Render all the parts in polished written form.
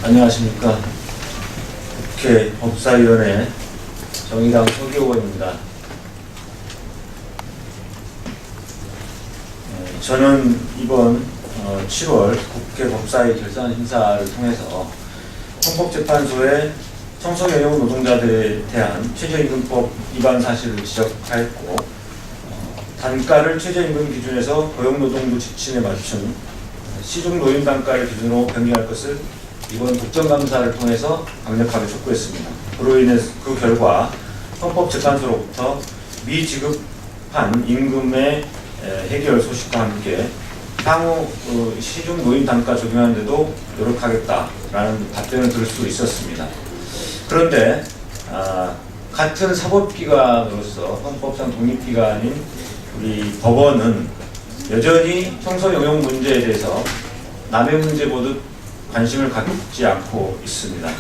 안녕하십니까. 국회 법사위원회 정의당 서기호원입니다. 저는 이번 7월 국회 법사위 결산 심사를 통해서 헌법재판소의 청소년용 노동자들에 대한 최저임금법 위반 사실을 지적하였고, 단가를 최저임금 기준에서 고용노동부 지침에 맞춘 시중노인 단가를 기준으로 변경할 것을 이번 국정감사를 통해서 강력하게 촉구했습니다. 그로 인해 그 결과 헌법재판소로부터 미지급한 임금의 해결 소식과 함께 향후 시중노인 단가 적용하는 데도 노력하겠다라는 답변을 들을 수 있었습니다. 그런데 같은 사법기관으로서 헌법상 독립기관인 우리 법원은 여전히 청소 영역 문제에 대해서 남의 문제 보듯 관심을 갖지 않고 있습니다.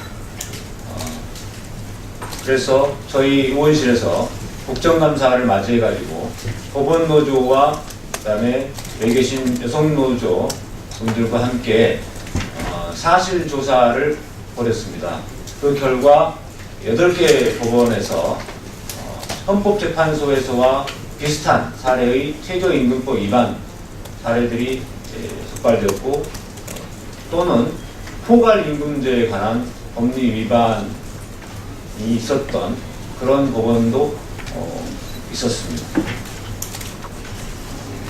그래서 저희 의원실에서 국정감사를 맞이해가지고 법원노조와 그다음에 여기 계신 여성노조 분들과 함께 사실조사를 벌였습니다. 그 결과 8개 법원에서 헌법재판소에서와 비슷한 사례의 최저임금법 위반 사례들이 적발되었고, 또는 포괄임금제에 관한 법리 위반이 있었던 그런 법원도 있었습니다.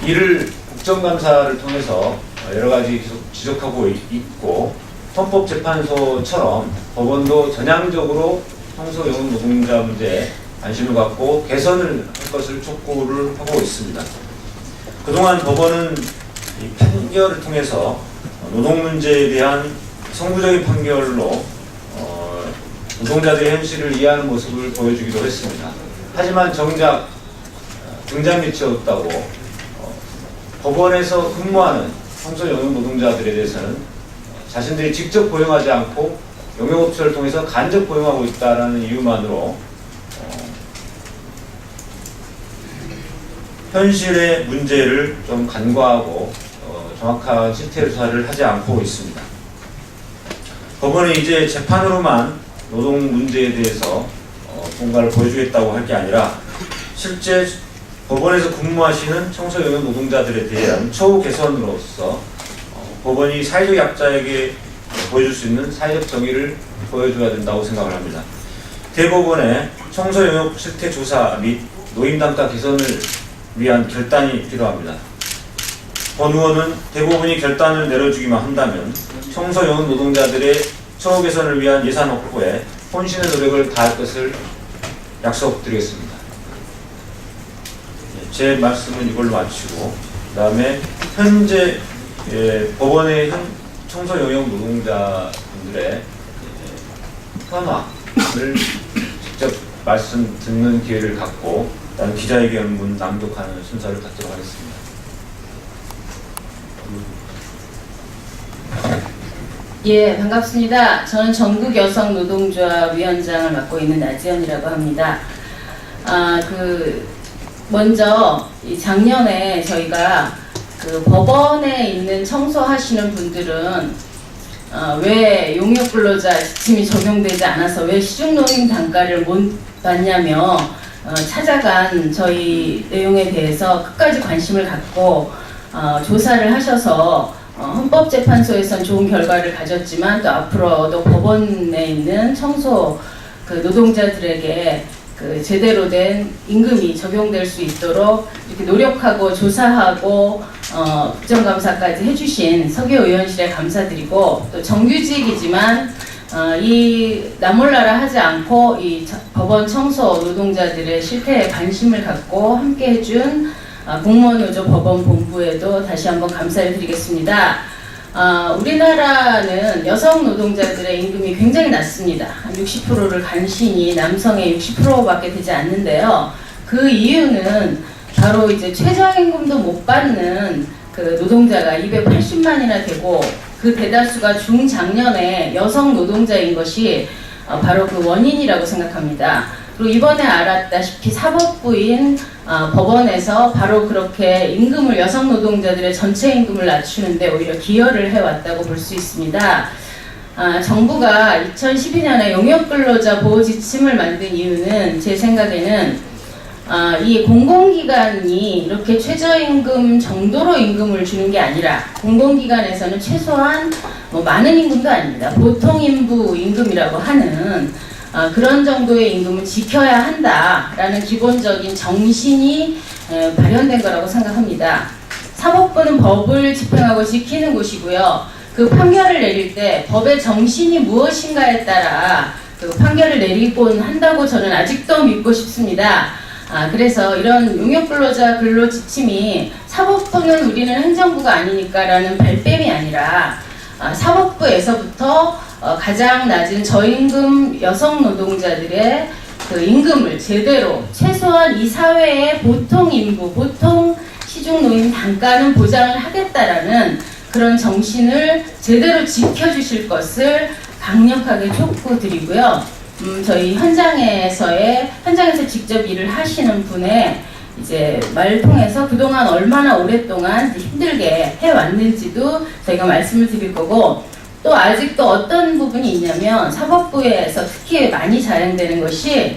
이를 국정감사를 통해서 여러 가지 계속 지적하고 있고, 헌법재판소처럼 법원도 전향적으로 청소용 노동자 문제에 관심을 갖고 개선을 할 것을 촉구를 하고 있습니다. 그동안 법원은 이 판결을 통해서 노동 문제에 대한 선구적인 판결로 노동자들의 현실을 이해하는 모습을 보여주기도 했습니다. 하지만 정작 등장 밑이 없다고 법원에서 근무하는 청소용역 노동자들에 대해서는 자신들이 직접 고용하지 않고 용역업체를 통해서 간접 고용하고 있다는 이유만으로 현실의 문제를 좀 간과하고 정확한 실태 조사를 하지 않고 있습니다. 법원은 이제 재판으로만 노동 문제에 대해서 뭔가를 보여주겠다고 할 게 아니라 실제 법원에서 근무하시는 청소용역 노동자들에 대한 처우 개선으로서 법원이 사회적 약자에게 보여줄 수 있는 사회적 정의를 보여줘야 된다고 생각을 합니다. 대법원의 청소용역 실태 조사 및 노임단가 개선을 위한 결단이 필요합니다. 권 의원은 대법원이 결단을 내려주기만 한다면 청소용역 노동자들의 처우 개선을 위한 예산 확보에 혼신의 노력을 다할 것을 약속드리겠습니다. 제 말씀은 이걸로 마치고, 그 다음에 현재 법원의 청소용역 노동자분들의 현황을 직접 말씀 듣는 기회를 갖고 기자회견문 낭독하는 순서를 갖도록 하겠습니다. 예, 반갑습니다. 저는 전국여성노동조합 위원장을 맡고 있는 나지연이라고 합니다. 먼저 작년에 저희가 그 법원에 있는 청소하시는 분들은 왜 용역근로자 지침이 적용되지 않아서 왜 시중노임 단가를 못 받냐며 찾아간 저희 내용에 대해서 끝까지 관심을 갖고 조사를 하셔서 헌법재판소에선 좋은 결과를 가졌지만 또 앞으로도 법원에 있는 청소 노동자들에게 제대로 된 임금이 적용될 수 있도록 이렇게 노력하고 조사하고 국정감사까지 해주신 서기의원실에 감사드리고, 또 정규직이지만 이 나몰라라 하지 않고 이 법원 청소 노동자들의 실태에 관심을 갖고 함께 해준 공무원노조 법원본부에도 다시 한번 감사를 드리겠습니다. 우리나라는 여성 노동자들의 임금이 굉장히 낮습니다. 한 60%를 간신히 남성의 60%밖에 되지 않는데요. 그 이유는 바로 이제 최저임금도 못 받는 그 노동자가 280만이나 되고, 그 대다수가 중장년의 여성 노동자인 것이 바로 그 원인이라고 생각합니다. 그리고 이번에 알았다시피 사법부인 법원에서 바로 그렇게 임금을 여성 노동자들의 전체 임금을 낮추는데 오히려 기여를 해왔다고 볼 수 있습니다. 정부가 2012년에 용역근로자 보호지침을 만든 이유는 제 생각에는 이 공공기관이 이렇게 최저임금 정도로 임금을 주는 게 아니라 공공기관에서는 최소한 뭐 많은 임금도 아닙니다. 보통인부 임금이라고 하는 그런 정도의 임금을 지켜야 한다라는 기본적인 정신이 발현된 거라고 생각합니다. 사법부는 법을 집행하고 지키는 곳이고요. 그 판결을 내릴 때 법의 정신이 무엇인가에 따라 그 판결을 내리곤 한다고 저는 아직도 믿고 싶습니다. 그래서 이런 용역근로자 근로지침이 사법부는 우리는 행정부가 아니니까라는 발뺌이 아니라 사법부에서부터 가장 낮은 저임금 여성 노동자들의 그 임금을 제대로 최소한 이 사회의 보통 인부, 보통 시중 노임 단가는 보장을 하겠다라는 그런 정신을 제대로 지켜주실 것을 강력하게 촉구드리고요. 저희 현장에서 직접 일을 하시는 분의 이제 말을 통해서 그동안 얼마나 오랫동안 힘들게 해왔는지도 저희가 말씀을 드릴 거고, 또 아직도 어떤 부분이 있냐면 사법부에서 특히 많이 자행되는 것이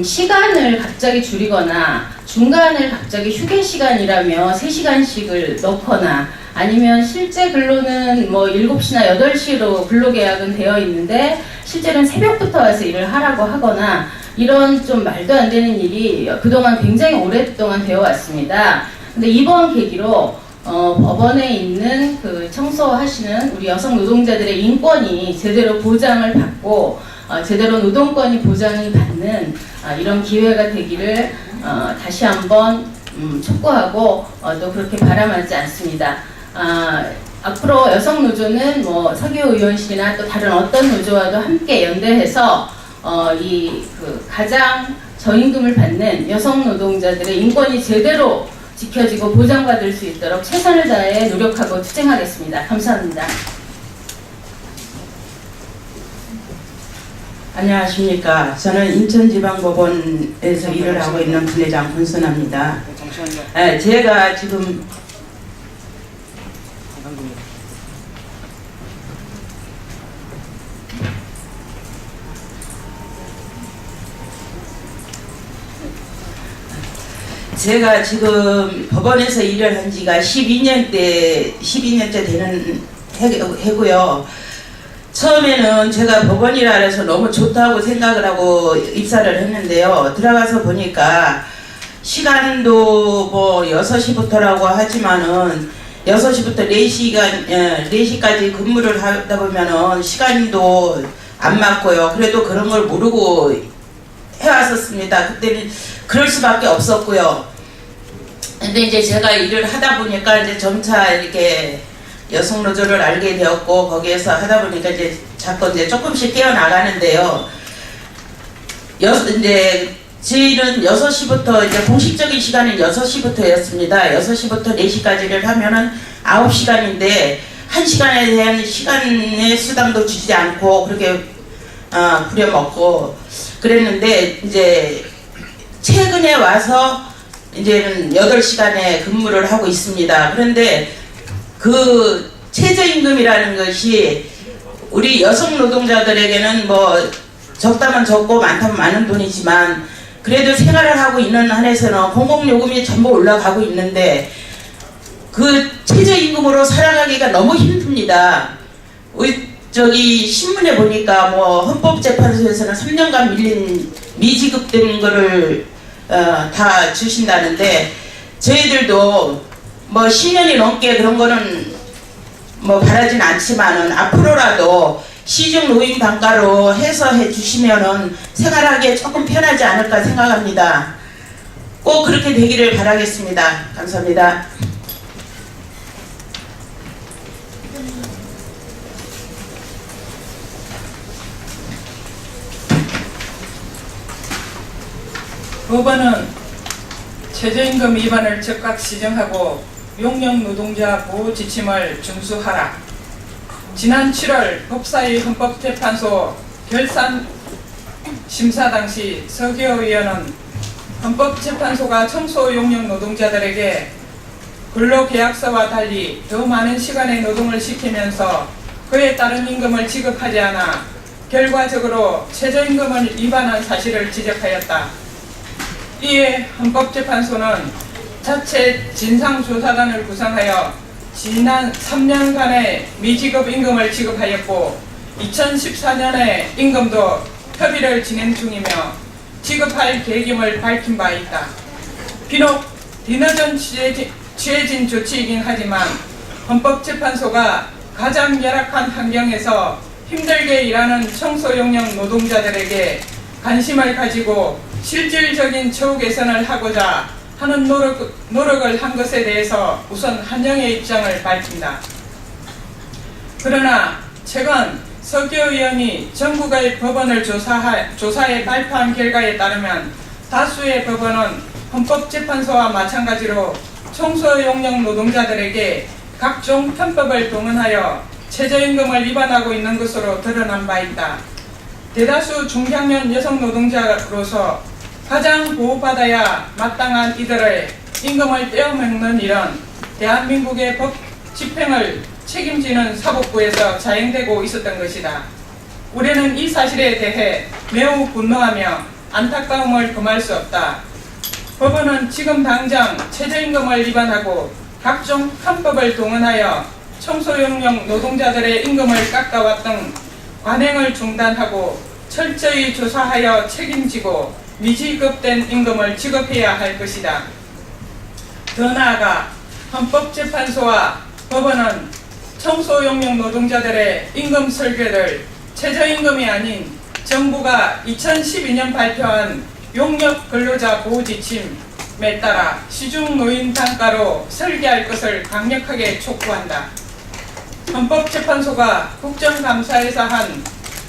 시간을 갑자기 줄이거나 중간을 갑자기 휴게 시간이라며 3시간씩을 넣거나, 아니면 실제 근로는 뭐 7시나 8시로 근로계약은 되어 있는데 실제로는 새벽부터 와서 일을 하라고 하거나, 이런 좀 말도 안 되는 일이 그동안 굉장히 오랫동안 되어 왔습니다. 근데 이번 계기로 법원에 있는 그 청소하시는 우리 여성 노동자들의 인권이 제대로 보장을 받고 제대로 노동권이 보장을 받는 이런 기회가 되기를 다시 한번 촉구하고 또 그렇게 바람하지 않습니다. 앞으로 여성 노조는 뭐 서기의원실이나 또 다른 어떤 노조와도 함께 연대해서 이 그 가장 저임금을 받는 여성 노동자들의 인권이 제대로 지켜지고 보장받을 수 있도록 최선을 다해 노력하고 투쟁하겠습니다. 감사합니다. 안녕하십니까. 저는 인천지방법원에서 일을 하고 있는 분회장 권선아입니다. 제가 지금 법원에서 일을 한 지가 12년째 되는 해고요. 처음에는 제가 법원이라 해서 너무 좋다고 생각을 하고 입사를 했는데요. 들어가서 보니까 시간도 뭐 6시부터라고 하지만은 6시부터 4시까지 근무를 하다 보면은 시간도 안 맞고요. 그래도 그런 걸 모르고 해왔었습니다. 그때는 그럴 수밖에 없었고요. 근데 이제 제가 일을 하다 보니까 이제 점차 이렇게 여성 노조를 알게 되었고, 거기에서 하다 보니까 이제 자꾸 이제 조금씩 뛰어나가는데요. 이제 저희는 6시부터 이제 공식적인 시간은 6시부터였습니다. 6시부터 4시까지를 하면은 9시간인데 1시간에 대한 시간의 수당도 주지 않고 그렇게 부려먹고 그랬는데, 이제 최근에 와서 이제는 8시간에 근무를 하고 있습니다. 그런데 그 최저임금이라는 것이 우리 여성 노동자들에게는 뭐 적다면 적고 많다면 많은 돈이지만, 그래도 생활을 하고 있는 한에서는 공공요금이 전부 올라가고 있는데 그 최저임금으로 살아가기가 너무 힘듭니다. 저기 신문에 보니까 뭐 헌법재판소에서는 3년간 밀린 미지급된 거를 다 주신다는데, 저희들도 뭐 10년이 넘게 그런 거는 뭐 바라진 않지만은 앞으로라도 시중 노임 단가로 해서 해주시면은 생활하기에 조금 편하지 않을까 생각합니다. 꼭 그렇게 되기를 바라겠습니다. 감사합니다. 법원은 최저임금 위반을 즉각 시정하고 용역 노동자 보호 지침을 준수하라. 지난 7월 법사위 헌법재판소 결산 심사 당시 서기호 의원은 헌법재판소가 청소 용역 노동자들에게 근로계약서와 달리 더 많은 시간의 노동을 시키면서 그에 따른 임금을 지급하지 않아 결과적으로 최저임금을 위반한 사실을 지적하였다. 이에 헌법재판소는 자체 진상조사단을 구성하여 지난 3년간의 미지급 임금을 지급하였고 2014년에 임금도 협의를 진행 중이며 지급할 계획임을 밝힌 바 있다. 비록 뒤늦은 취해진 조치이긴 하지만 헌법재판소가 가장 열악한 환경에서 힘들게 일하는 청소용역 노동자들에게 관심을 가지고 실질적인 처우 개선을 하고자 하는 노력을 한 것에 대해서 우선 환영의 입장을 밝힌다. 그러나 최근 서기호 의원이 전국의 법원을 조사해 발표한 결과에 따르면 다수의 법원은 헌법재판소와 마찬가지로 청소용역 노동자들에게 각종 편법을 동원하여 최저임금을 위반하고 있는 것으로 드러난 바 있다. 대다수 중장년 여성 노동자로서 가장 보호받아야 마땅한 이들의 임금을 떼어먹는 일은 대한민국의 법 집행을 책임지는 사법부에서 자행되고 있었던 것이다. 우리는 이 사실에 대해 매우 분노하며 안타까움을 금할 수 없다. 법원은 지금 당장 최저임금을 위반하고 각종 편법을 동원하여 청소용역 노동자들의 임금을 깎아왔던 관행을 중단하고 철저히 조사하여 책임지고 미지급된 임금을 지급해야 할 것이다. 더 나아가 헌법재판소와 법원은 청소용역 노동자들의 임금 설계를 최저임금이 아닌 정부가 2012년 발표한 용역 근로자 보호 지침에 따라 시중 노인 단가로 설계할 것을 강력하게 촉구한다. 헌법재판소가 국정감사에서 한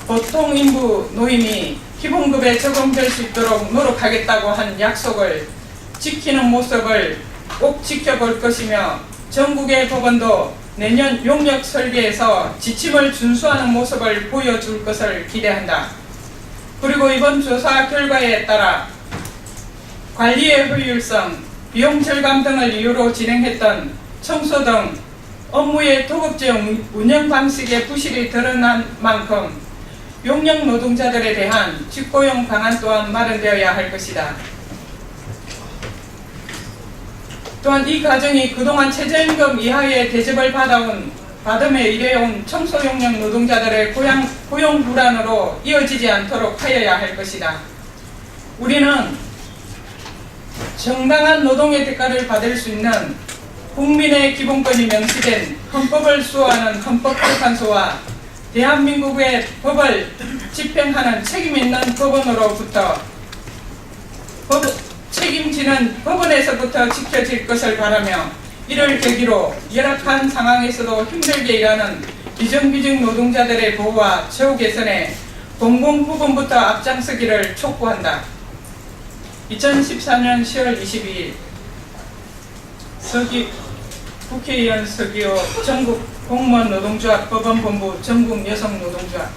보통 인부 노임이 기본급에 적용될 수 있도록 노력하겠다고 한 약속을 지키는 모습을 꼭 지켜볼 것이며 전국의 법원도 내년 용역 설계에서 지침을 준수하는 모습을 보여줄 것을 기대한다. 그리고 이번 조사 결과에 따라 관리의 효율성, 비용 절감 등을 이유로 진행했던 청소 등 업무의 도급제 운영 방식의 부실이 드러난 만큼 용역 노동자들에 대한 직고용 방안 또한 마련되어야 할 것이다. 또한 이 과정이 그동안 최저임금 이하의 대접을 받으며 일해온 청소용역 노동자들의 고용 불안으로 이어지지 않도록 하여야 할 것이다. 우리는 정당한 노동의 대가를 받을 수 있는 국민의 기본권이 명시된 헌법을 수호하는 헌법재판소와 대한민국의 법을 집행하는 책임 있는 법원으로부터 책임지는 법원에서부터 지켜질 것을 바라며 이를 계기로 열악한 상황에서도 힘들게 일하는 비정규직 노동자들의 보호와 처우 개선에 공공부문부터 앞장서기를 촉구한다. 2014년 10월 22일 국회의원 서기호 전국 공무원 노동조합 법원본부 전국 여성 노동조합